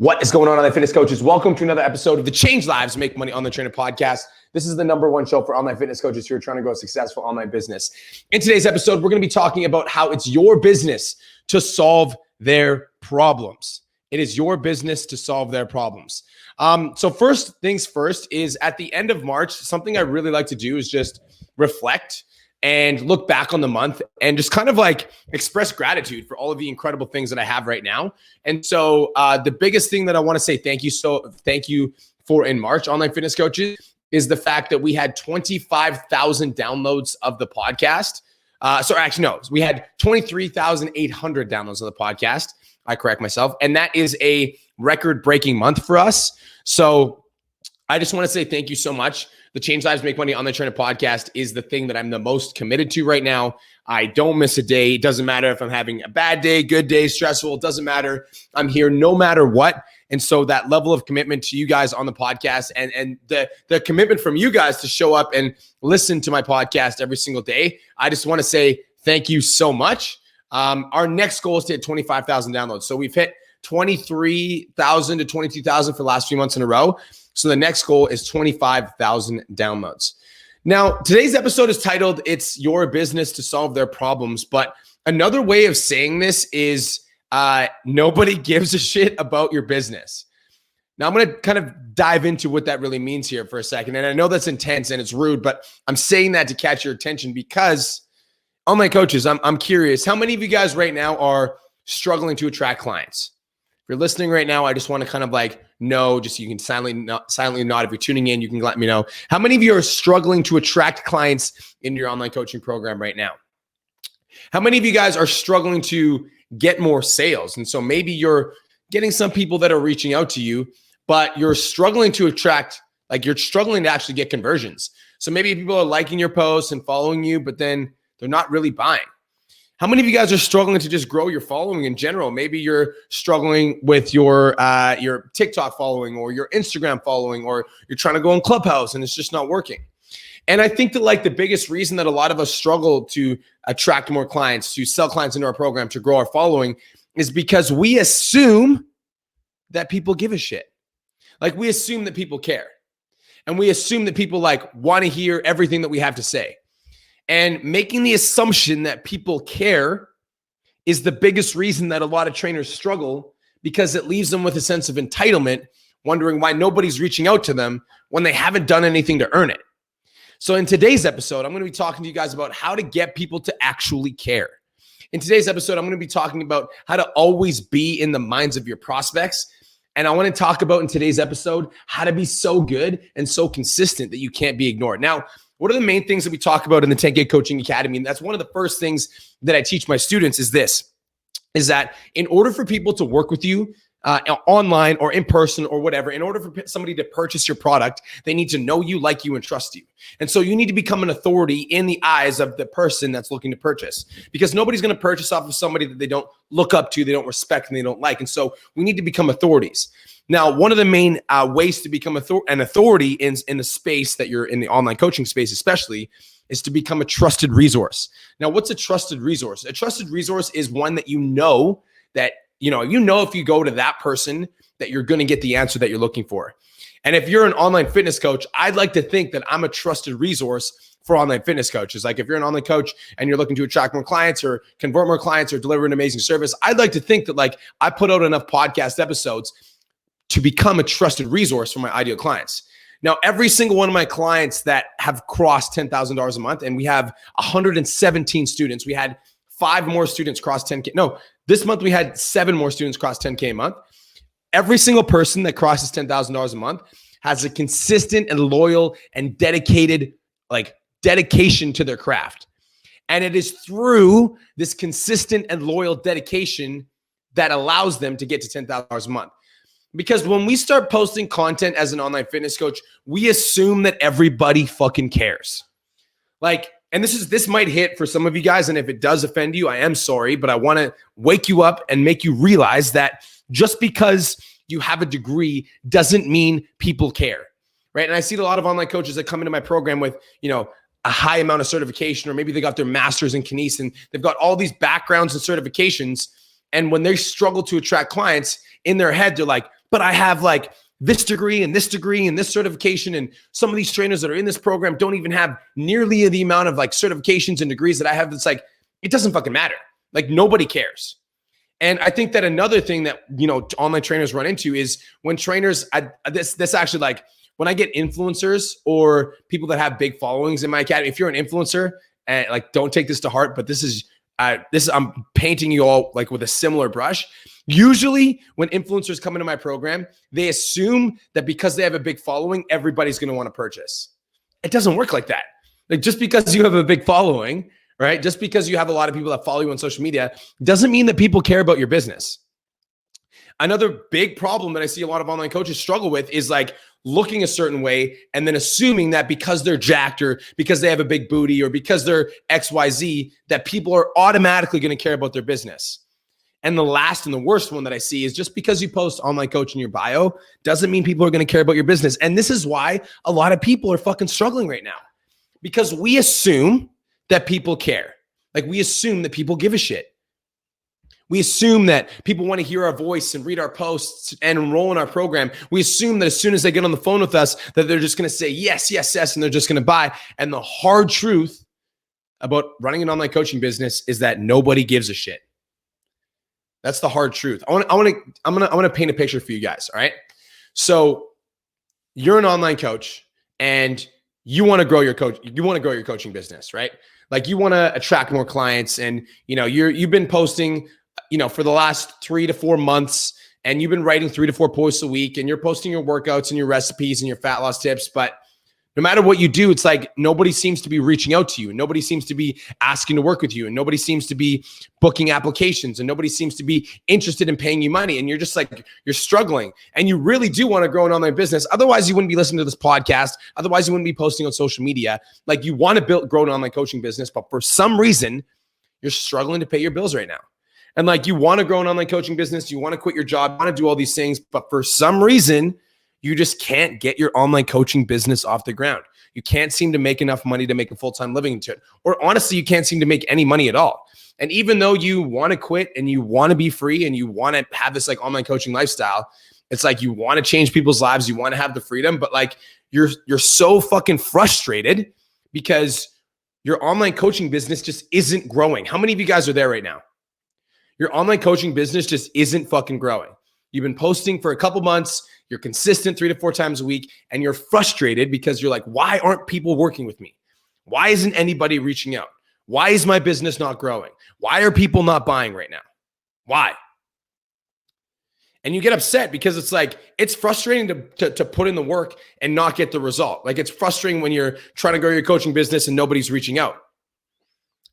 What is going on, online fitness coaches? Welcome to another episode of the Change Lives, Make Money Online Trainer podcast. This is the #1 show for online fitness coaches who are trying to grow a successful online business. In today's episode, we're going to be talking about how it's your business to solve their problems. It is your business to solve their problems. So first things first is at the end of March, something I really like to do is just reflect and look back on the month and just kind of like express gratitude for all of the incredible things that I have right now. And so the biggest thing that I want to say thank you for in March, online fitness coaches, is the fact that we had 25,000 downloads of the podcast. We had 23,800 downloads of the podcast. I correct myself. And that is a record-breaking month for us. So I just want to say thank you so much. The Change Lives, Make Money Online Trainer podcast is the thing that I'm the most committed to right now. I don't miss a day. It doesn't matter if I'm having a bad day, good day, stressful. It doesn't matter. I'm here no matter what. And so that level of commitment to you guys on the podcast and the commitment from you guys to show up and listen to my podcast every single day, I just want to say thank you so much. Our next goal is to hit 25,000 downloads. So we've hit 23,000 to 22,000 for the last few months in a row. So the next goal is 25,000 downloads. Now, today's episode is titled, It's Your Business to Solve Their Problems. But another way of saying this is nobody gives a shit about your business. Now, I'm going to kind of dive into what that really means here for a second. And I know that's intense and it's rude, but I'm saying that to catch your attention because online coaches, I'm curious, how many of you guys right now are struggling to attract clients? If you're listening right now, I just want to kind of like know, just so you can silently nod. If you're tuning in, you can let me know. How many of you are struggling to attract clients in your online coaching program right now? How many of you guys are struggling to get more sales? And so maybe you're getting some people that are reaching out to you, but you're struggling to attract, like you're struggling to actually get conversions. So maybe people are liking your posts and following you, but then they're not really buying. How many of you guys are struggling to just grow your following in general? Maybe you're struggling with your TikTok following or your Instagram following, or you're trying to go on Clubhouse and it's just not working. And I think that like the biggest reason that a lot of us struggle to attract more clients, to sell clients into our program, to grow our following is because we assume that people give a shit. Like we assume that people care. And we assume that people like want to hear everything that we have to say. And making the assumption that people care is the biggest reason that a lot of trainers struggle, because it leaves them with a sense of entitlement, wondering why nobody's reaching out to them when they haven't done anything to earn it. So in today's episode, I'm going to be talking to you guys about how to get people to actually care. In today's episode, I'm going to be talking about how to always be in the minds of your prospects. And I want to talk about in today's episode how to be so good and so consistent that you can't be ignored. Now, what are the main things that we talk about in the 10K Coaching Academy? And that's one of the first things that I teach my students is that in order for people to work with you online or in person or whatever, in order for somebody to purchase your product, they need to know you, like you, and trust you. And so you need to become an authority in the eyes of the person that's looking to purchase, because nobody's going to purchase off of somebody that they don't look up to, they don't respect, and they don't like. And so we need to become authorities. Now, one of the main ways to become an authority in the space that you're in, the online coaching space especially, is to become a trusted resource. Now, what's a trusted resource? A trusted resource is one that you know if you go to that person that you're going to get the answer that you're looking for. And if you're an online fitness coach, I'd like to think that I'm a trusted resource for online fitness coaches. Like if you're an online coach and you're looking to attract more clients or convert more clients or deliver an amazing service, I'd like to think that like I put out enough podcast episodes to become a trusted resource for my ideal clients. Now, every single one of my clients that have crossed $10,000 a month, and we have 117 students, we had 5 more students cross 10K. No, this month we had 7 more students cross 10K a month. Every single person that crosses $10,000 a month has a consistent and loyal and dedicated, dedication to their craft. And it is through this consistent and loyal dedication that allows them to get to $10,000 a month. Because when we start posting content as an online fitness coach, we assume that everybody fucking cares. And this might hit for some of you guys, and if it does offend you, I am sorry, but I want to wake you up and make you realize that just because you have a degree doesn't mean people care, right? And I see a lot of online coaches that come into my program with, a high amount of certification, or maybe they got their master's in Kines and they've got all these backgrounds and certifications. And when they struggle to attract clients, in their head, they're like, but I have like this degree and this degree and this certification. And some of these trainers that are in this program don't even have nearly the amount of like certifications and degrees that I have. It's like, it doesn't fucking matter. Like nobody cares. And I think that another thing that, online trainers run into is when trainers, this actually, like when I get influencers or people that have big followings in my academy, if you're an influencer and like, don't take this to heart, but this is I'm painting you all like with a similar brush. Usually when influencers come into my program, they assume that because they have a big following, everybody's going to want to purchase. It doesn't work like that. Like just because you have a big following, right? Just because you have a lot of people that follow you on social media doesn't mean that people care about your business. Another big problem that I see a lot of online coaches struggle with is like looking a certain way and then assuming that because they're jacked or because they have a big booty or because they're XYZ, that people are automatically going to care about their business. And the last and the worst one that I see is just because you post online coach in your bio doesn't mean people are going to care about your business. And this is why a lot of people are fucking struggling right now, because we assume that people care. Like we assume that people give a shit. We assume that people want to hear our voice and read our posts and enroll in our program. We assume that as soon as they get on the phone with us, that they're just going to say yes, yes, yes, and they're just going to buy. And the hard truth about running an online coaching business is that nobody gives a shit. That's the hard truth. I'm gonna paint a picture for you guys. All right. So you're an online coach and you want to grow your coaching business, right? Like you want to attract more clients, and you've been posting, for the last 3 to 4 months, and you've been writing 3 to 4 posts a week, and you're posting your workouts and your recipes and your fat loss tips, but no matter what you do, it's like nobody seems to be reaching out to you. Nobody seems to be asking to work with you. And nobody seems to be booking applications. And nobody seems to be interested in paying you money. And you're just like, you're struggling. And you really do want to grow an online business. Otherwise, you wouldn't be listening to this podcast. Otherwise, you wouldn't be posting on social media. Like you want to grow an online coaching business. But for some reason, you're struggling to pay your bills right now. And like you want to grow an online coaching business. You want to quit your job. You want to do all these things. But for some reason, you just can't get your online coaching business off the ground. You can't seem to make enough money to make a full-time living into it. Or honestly, you can't seem to make any money at all. And even though you want to quit and you want to be free and you want to have this like online coaching lifestyle, it's like you want to change people's lives, you want to have the freedom, but like you're so fucking frustrated because your online coaching business just isn't growing. How many of you guys are there right now? Your online coaching business just isn't fucking growing. You've been posting for a couple months, you're consistent 3 to 4 times a week, and you're frustrated because you're like, why aren't people working with me? Why isn't anybody reaching out? Why is my business not growing? Why are people not buying right now? Why? And you get upset because it's like, it's frustrating to put in the work and not get the result. Like it's frustrating when you're trying to grow your coaching business and nobody's reaching out.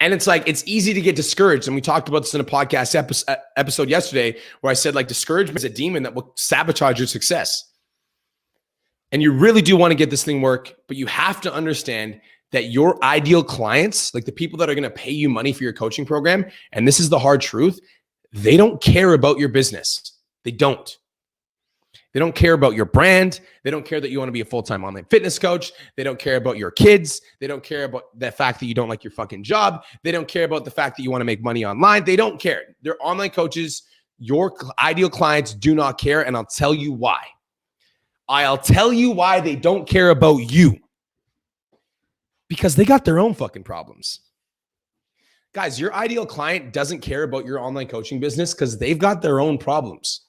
And it's like, it's easy to get discouraged. And we talked about this in a podcast episode yesterday where I said like discouragement is a demon that will sabotage your success. And you really do want to get this thing work, but you have to understand that your ideal clients, like the people that are going to pay you money for your coaching program, and this is the hard truth, they don't care about your business. They don't. They don't care about your brand. They don't care that you want to be a full-time online fitness coach. They don't care about your kids. They don't care about the fact that you don't like your fucking job. They don't care about the fact that you want to make money online. They don't care. They're online coaches. Your ideal clients do not care, and I'll tell you why. I'll tell you why they don't care about you. Because they got their own fucking problems. Guys, your ideal client doesn't care about your online coaching business because they've got their own problems.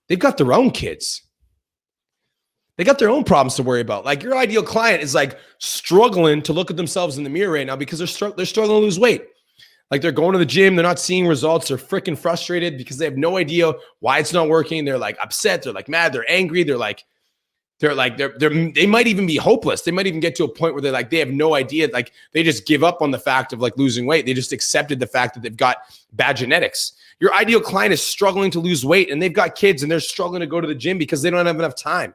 They've got their own kids. They got their own problems to worry about. Like your ideal client is like struggling to look at themselves in the mirror right now because they're struggling to lose weight. Like they're going to the gym, they're not seeing results, they're freaking frustrated because they have no idea why it's not working. They're like upset, they're like mad, they're angry, they might even be hopeless. They might even get to a point where they have no idea. Like they just give up on the fact of like losing weight. They just accepted the fact that they've got bad genetics. Your ideal client is struggling to lose weight and they've got kids and they're struggling to go to the gym because they don't have enough time.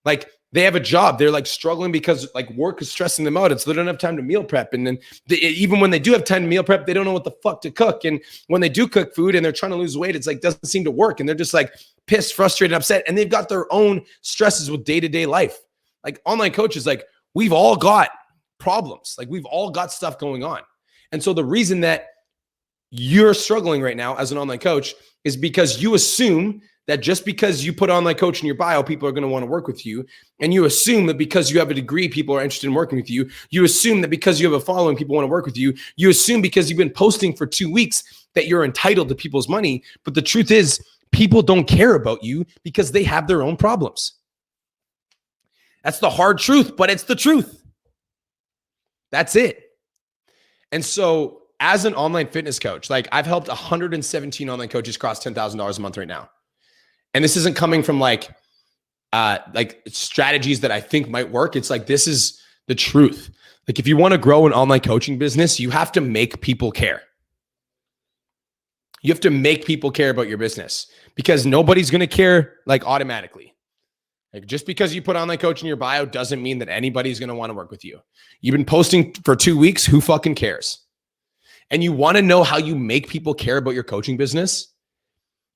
Like they have a job. They're like struggling because like work is stressing them out. It's they don't have time to meal prep. And then even when they do have time to meal prep, they don't know what the fuck to cook. And when they do cook food and they're trying to lose weight, it's like doesn't seem to work. And they're just like pissed, frustrated, upset. And they've got their own stresses with day-to-day life. Like online coaches, like we've all got problems. Like we've all got stuff going on. And so the reason that you're struggling right now as an online coach is because you assume that just because you put online coach in your bio, people are going to want to work with you. And you assume that because you have a degree, people are interested in working with you. You assume that because you have a following, people want to work with you. You assume because you've been posting for 2 weeks that you're entitled to people's money. But the truth is, people don't care about you because they have their own problems. That's the hard truth, but it's the truth. That's it. And so as an online fitness coach, like I've helped 117 online coaches cross $10,000 a month right now. And this isn't coming from like strategies that I think might work. It's like, this is the truth. Like if you want to grow an online coaching business, you have to make people care. You have to make people care about your business because nobody's going to care like automatically. Like just because you put online coach in your bio doesn't mean that anybody's going to want to work with you. You've been posting for 2 weeks. Who fucking cares? And you want to know how you make people care about your coaching business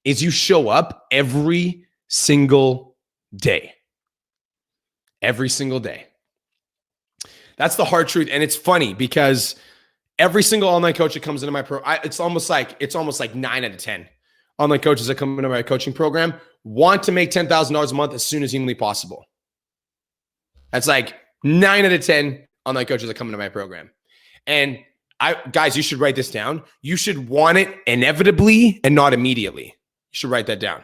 is you show up every single day. Every single day. That's the hard truth. And it's funny because every single online coach that comes into my it's almost like 9 out of 10 online coaches that come into my coaching program want to make $10,000 a month as soon as humanly possible. That's like 9 out of 10 online coaches that come into my program. And guys, you should write this down. You should want it inevitably and not immediately. You should write that down.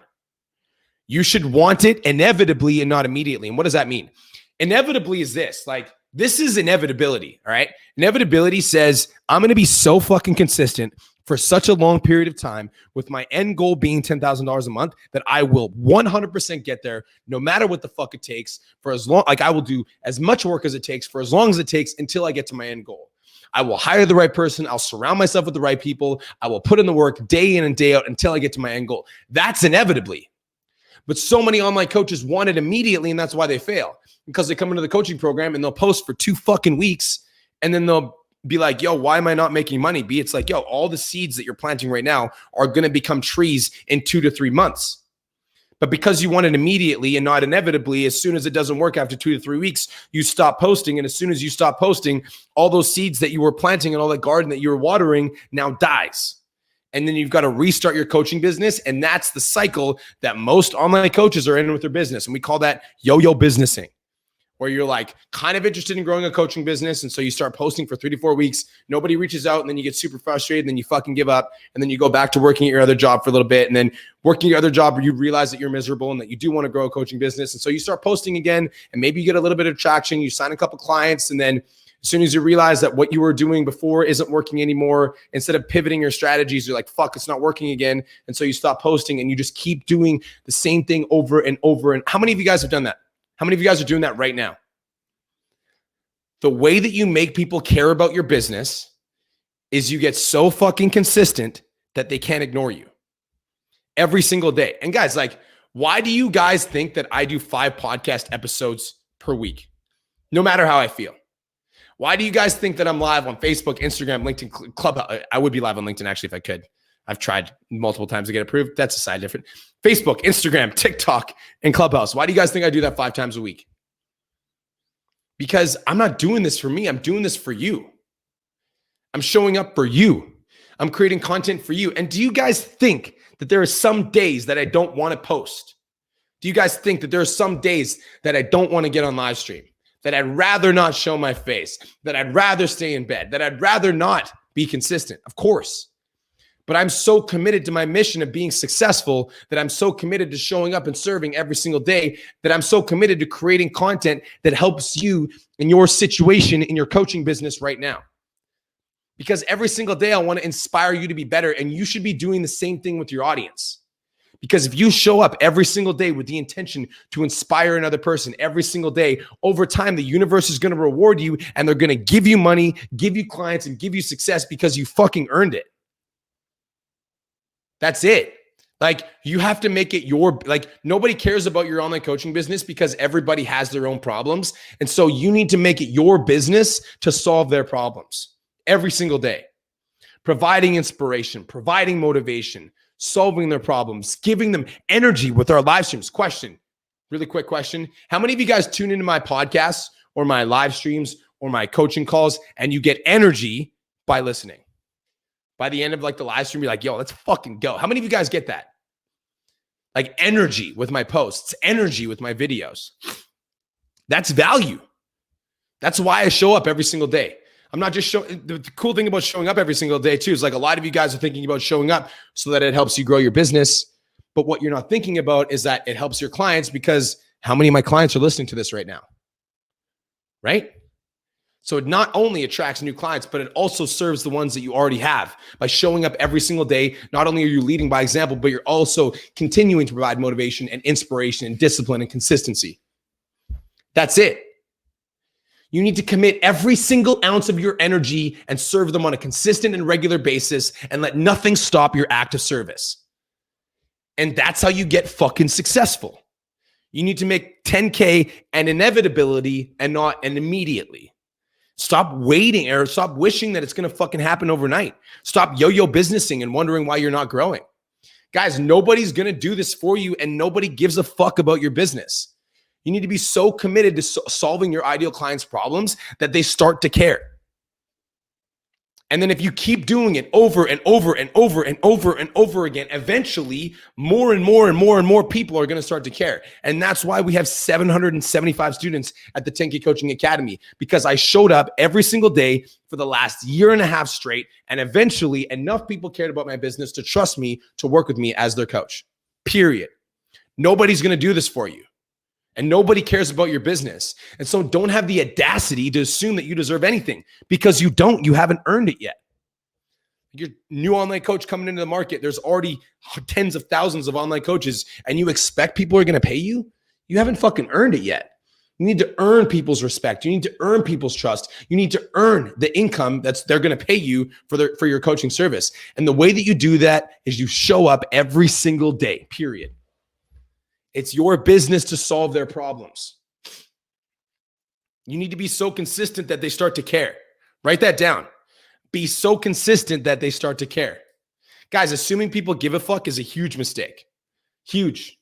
You should want it inevitably and not immediately. And what does that mean? Inevitably is this, like, this is inevitability, all right? Inevitability says, I'm going to be so fucking consistent for such a long period of time with my end goal being $10,000 a month that I will 100% get there no matter what the fuck it takes for as long, like I will do as much work as it takes for as long as it takes until I get to my end goal. I will hire the right person. I'll surround myself with the right people. I will put in the work day in and day out until I get to my end goal. That's inevitably. But so many online coaches want it immediately, and that's why they fail. Because they come into the coaching program and they'll post for 2 fucking weeks, and then they'll be like, yo, why am I not making money? B, it's like, yo, all the seeds that you're planting right now are going to become trees in 2 to 3 months. But because you want it immediately and not inevitably, as soon as it doesn't work after 2 to 3 weeks, you stop posting. And as soon as you stop posting, all those seeds that you were planting and all that garden that you were watering now dies. And then you've got to restart your coaching business. And that's the cycle that most online coaches are in with their business. And we call that yo-yo businessing, where you're like kind of interested in growing a coaching business. And so you start posting for 3 to 4 weeks. Nobody reaches out. And then you get super frustrated. And then you fucking give up. And then you go back to working at your other job for a little bit. And then working your other job where you realize that you're miserable and that you do want to grow a coaching business. And so you start posting again. And maybe you get a little bit of traction. You sign a couple clients. And then as soon as you realize that what you were doing before isn't working anymore, instead of pivoting your strategies, you're like, fuck, it's not working again. And so you stop posting and you just keep doing the same thing over and over. And how many of you guys have done that? How many of you guys are doing that right now? The way that you make people care about your business is you get so fucking consistent that they can't ignore you every single day. And guys, like, why do you guys think that I do 5 podcast episodes per week, no matter how I feel? Why do you guys think that I'm live on Facebook, Instagram, LinkedIn, Clubhouse? I would be live on LinkedIn actually if I could. I've tried multiple times to get approved. That's a side different. Facebook, Instagram, TikTok, and Clubhouse. Why do you guys think I do that 5 times a week? Because I'm not doing this for me. I'm doing this for you. I'm showing up for you. I'm creating content for you. And do you guys think that there are some days that I don't want to post? Do you guys think that there are some days that I don't want to get on live stream? That I'd rather not show my face, that I'd rather stay in bed, that I'd rather not be consistent? Of course. But I'm so committed to my mission of being successful that I'm so committed to showing up and serving every single day that I'm so committed to creating content that helps you in your situation in your coaching business right now. Because every single day I want to inspire you to be better, and you should be doing the same thing with your audience. Because if you show up every single day with the intention to inspire another person every single day, over time, the universe is going to reward you, and they're going to give you money, give you clients, and give you success because you fucking earned it. That's it. Like, you have to make it nobody cares about your online coaching business because everybody has their own problems. And so you need to make it your business to solve their problems every single day. Providing inspiration, providing motivation, solving their problems, giving them energy with our live streams. Really quick question. How many of you guys tune into my podcasts or my live streams or my coaching calls and you get energy by listening? By the end of like the live stream, you're like, yo, let's fucking go. How many of you guys get that? like energy with my posts, energy with my videos. That's value. That's why I show up every single day. I'm not just showing. The cool thing about showing up every single day too is like a lot of you guys are thinking about showing up so that it helps you grow your business. But what you're not thinking about is that it helps your clients, because how many of my clients are listening to this right now? Right? So it not only attracts new clients, but it also serves the ones that you already have. By showing up every single day, not only are you leading by example, but you're also continuing to provide motivation and inspiration and discipline and consistency. That's it. You need to commit every single ounce of your energy and serve them on a consistent and regular basis, and let nothing stop your act of service. And that's how you get fucking successful. You need to make 10K an inevitability and not an immediately. Stop waiting, or stop wishing that it's going to fucking happen overnight. Stop yo-yo businessing and wondering why you're not growing. Guys, nobody's going to do this for you, and nobody gives a fuck about your business. You need to be so committed to solving your ideal clients' problems that they start to care. And then if you keep doing it over and over and over and over and over again, eventually more and more and more and more people are going to start to care. And that's why we have 775 students at the 10K Coaching Academy, because I showed up every single day for the last year and a half straight. And eventually enough people cared about my business to trust me to work with me as their coach, period. Nobody's going to do this for you. And nobody cares about your business. And so don't have the audacity to assume that you deserve anything, because you don't. You haven't earned it yet. You're a new online coach coming into the market. There's already tens of thousands of online coaches, and you expect people are going to pay you? You haven't fucking earned it yet. You need to earn people's respect. You need to earn people's trust. You need to earn the income they're going to pay you for your coaching service. And the way that you do that is you show up every single day, period. It's your business to solve their problems. You need to be so consistent that they start to care. Write that down. Be so consistent that they start to care. Guys, assuming people give a fuck is a huge mistake. Huge.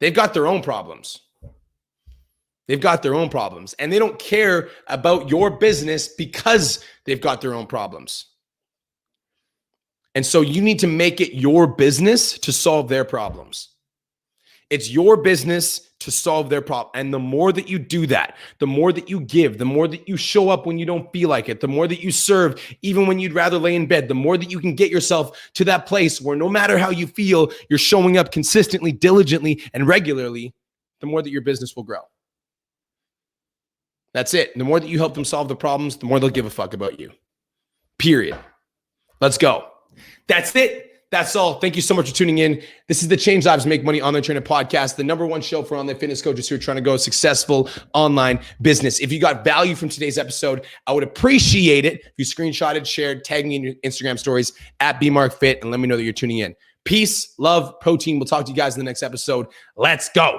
They've got their own problems. They've got their own problems. And they don't care about your business because they've got their own problems. And so you need to make it your business to solve their problems. It's your business to solve their problem. And the more that you do that, the more that you give, the more that you show up when you don't feel like it, the more that you serve, even when you'd rather lay in bed, the more that you can get yourself to that place where no matter how you feel, you're showing up consistently, diligently, and regularly, the more that your business will grow. That's it. The more that you help them solve the problems, the more they'll give a fuck about you. Period. Let's go. That's it. That's all. Thank you so much for tuning in. This is the Change Lives Make Money Online Trainer podcast, the #1 show for online fitness coaches who are trying to go a successful online business. If you got value from today's episode, I would appreciate it if you screenshotted, shared, tagged me in your Instagram stories at BMarkFit, and let me know that you're tuning in. Peace, love, protein. We'll talk to you guys in the next episode. Let's go.